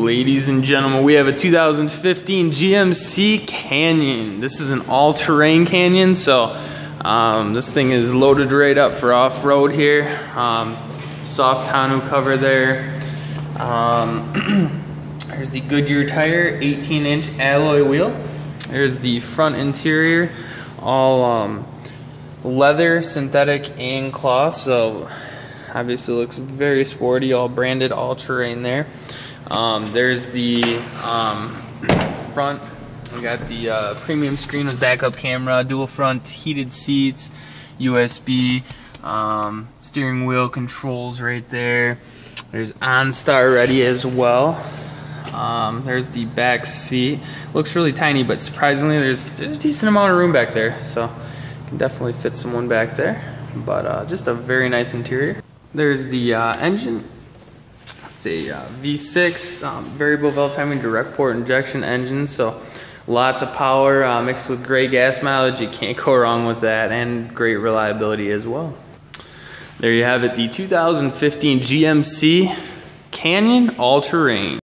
Ladies and gentlemen, we have a 2015 GMC Canyon. This is an all-terrain Canyon, so this thing is loaded right up for off-road here. Soft tonneau cover there. There's the Goodyear tire, 18-inch alloy wheel. There's the front interior, all leather, synthetic, and cloth, so obviously looks very sporty, all branded, all-terrain there. There's the front. We got the premium screen with backup camera, dual front heated seats, USB, steering wheel controls right there. There's OnStar ready as well. There's the back seat. Looks really tiny, but surprisingly there's a decent amount of room back there, so you can definitely fit someone back there. But just a very nice interior. There's the engine. It's a V6 variable valve timing direct port injection engine, so lots of power mixed with great gas mileage. You can't go wrong with that, and great reliability as well. There you have it, the 2015 GMC Canyon all-terrain.